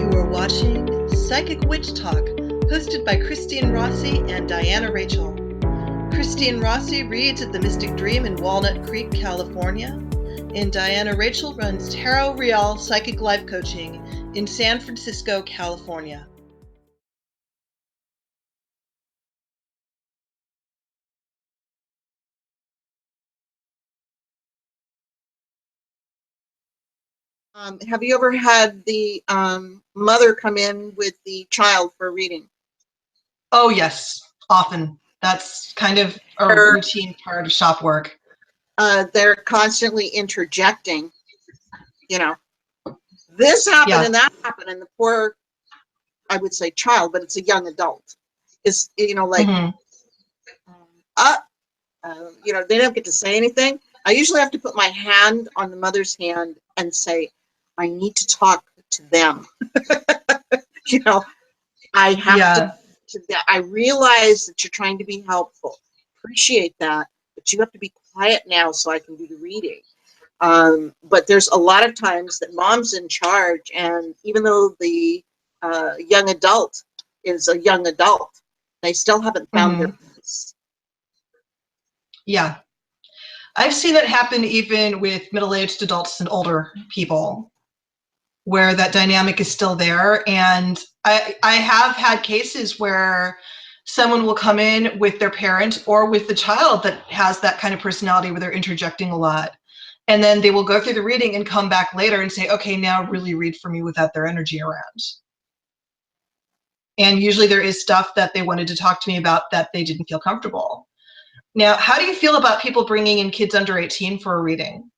You are watching Psychic Witch Talk, hosted by Christine Rossi and Diana Rachel. Christine Rossi reads at the Mystic Dream in Walnut Creek, California, and Diana Rachel runs Tarot Real Psychic Life Coaching in San Francisco, California. Have you ever had the mother come in with the child for a reading? Oh, yes, often. That's kind of a routine part of shop work. They're constantly interjecting, you know, this happened and that happened, and the poor, I would say child, but it's a young adult, is, you know, like, you know, they don't get to say anything. I usually have to put my hand on the mother's hand and say, I need to talk to them. You know, I have to, I realize that you're trying to be helpful. Appreciate that, but you have to be quiet now so I can do the reading. But there's a lot of times that mom's in charge, and even though the young adult is a young adult, they still haven't found their peace. Yeah. I've seen it happen even with middle-aged adults and older people, where that dynamic is still there. And I have had cases where someone will come in with their parent or with the child that has that kind of personality where they're interjecting a lot. And then they will go through the reading and come back later and say, okay, now really read for me without their energy around. And usually there is stuff that they wanted to talk to me about that they didn't feel comfortable. Now, how do you feel about people bringing in kids under 18 for a reading?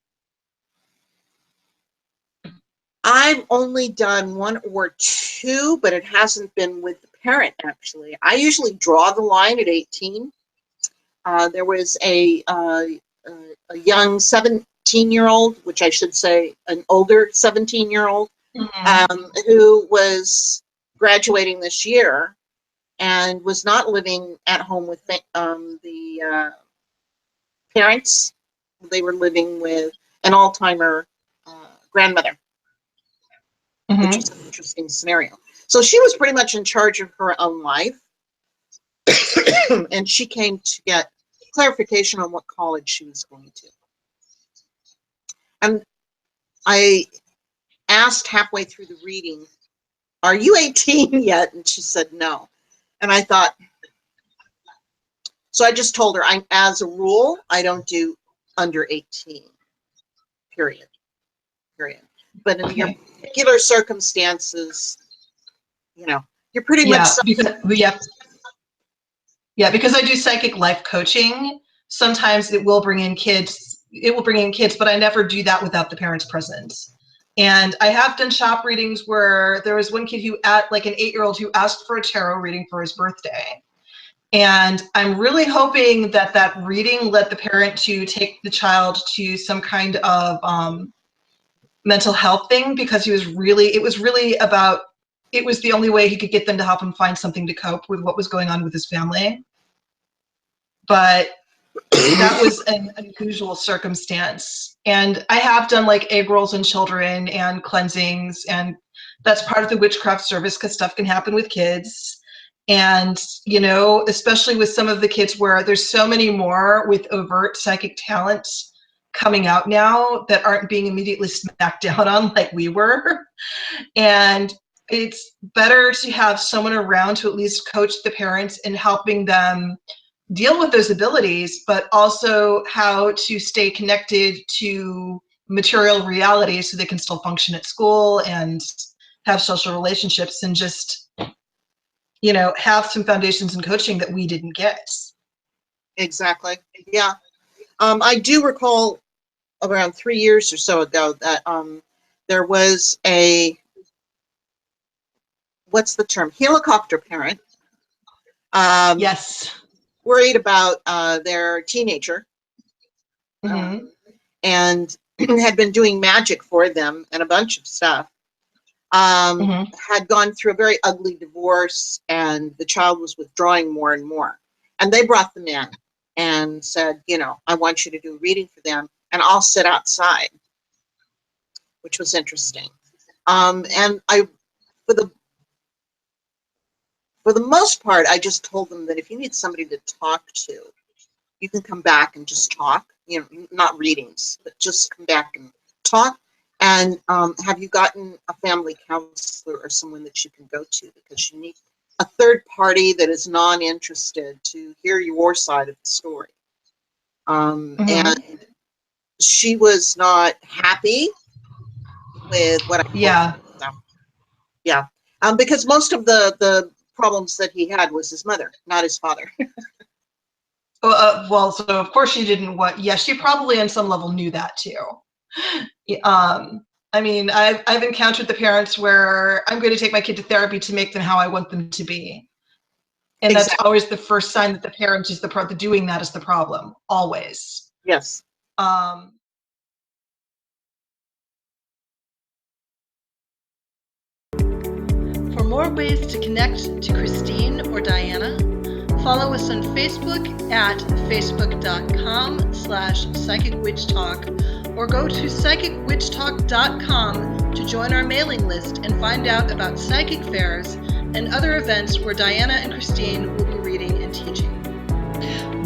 I've only done one or two, but it hasn't been with the parent, actually. I usually draw the line at 18. There was a young 17-year-old, which I should say an older 17-year-old, who was graduating this year and was not living at home with the parents. They were living with an Alzheimer grandmother, which is an interesting scenario. So she was pretty much in charge of her own life. And she came to get clarification on what college she was going to. And I asked halfway through the reading, are you 18 yet? And she said no. And I thought, so I just told her, as a rule, I don't do under 18, period. But in your particular circumstances, you know, you're pretty much. Because I do psychic life coaching, sometimes it will bring in kids, but I never do that without the parents present. And I have done shop readings where there was one kid who, like an 8-year-old, who asked for a tarot reading for his birthday. And I'm really hoping that that reading led the parent to take the child to some kind of mental health thing, because it was the only way he could get them to help him find something to cope with what was going on with his family. But that was an unusual circumstance. And I have done like egg rolls in children and cleansings, and that's part of the witchcraft service because stuff can happen with kids. And, you know, especially with some of the kids where there's so many more with overt psychic talents coming out now that aren't being immediately smacked down on like we were. And it's better to have someone around to at least coach the parents in helping them deal with those abilities, but also how to stay connected to material reality so they can still function at school and have social relationships and just, you know, have some foundations in coaching that we didn't get. Exactly. Yeah. I do recall around 3 years or so ago that there was a, what's the term? Helicopter parent. Yes. Worried about their teenager, and had been doing magic for them and a bunch of stuff. Had gone through a very ugly divorce, and the child was withdrawing more and more. And they brought them in and said, you know, I want you to do a reading for them, and I'll sit outside, which was interesting. And I for the most part, I just told them that if you need somebody to talk to, you can come back and just talk, you know, not readings, but just come back and talk. And have you gotten a family counselor or someone that you can go to, because you need a third party that is non-interested to hear your side of the story. And she was not happy with what I told Yeah. her. So, yeah. Because most of the problems that he had was his mother, not his father. Well, so of course she didn't she probably on some level knew that too. I mean, I've encountered the parents where I'm going to take my kid to therapy to make them how I want them to be. And that's Exactly. always the first sign that the parent is the doing that is the problem, always. Yes. For more ways to connect to Christine or Diana, follow us on Facebook at facebook.com/psychicwitchtalk, or go to psychicwitchtalk.com to join our mailing list and find out about psychic fairs and other events where Diana and Christine will be reading and teaching.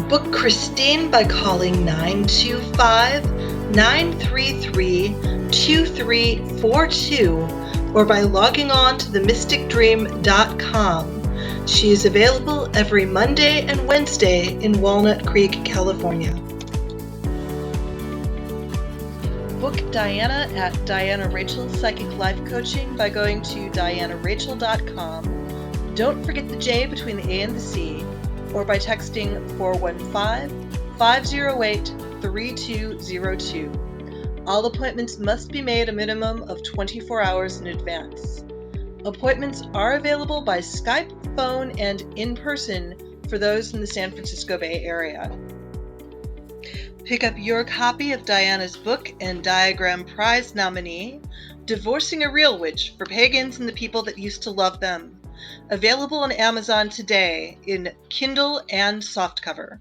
Book Christine by calling 925-933-2342 or by logging on to themysticdream.com. She is available every Monday and Wednesday in Walnut Creek, California. Book Diana at Diana Rachel Psychic Life Coaching by going to dianarachel.com. Don't forget the J between the A and the C, or by texting 415-508-3202. All appointments must be made a minimum of 24 hours in advance. Appointments are available by Skype, phone, and in person for those in the San Francisco Bay Area. Pick up your copy of Diana's book and Diagram Prize nominee, Divorcing a Real Witch for Pagans and the People That Used to Love Them. Available on Amazon today in Kindle and softcover.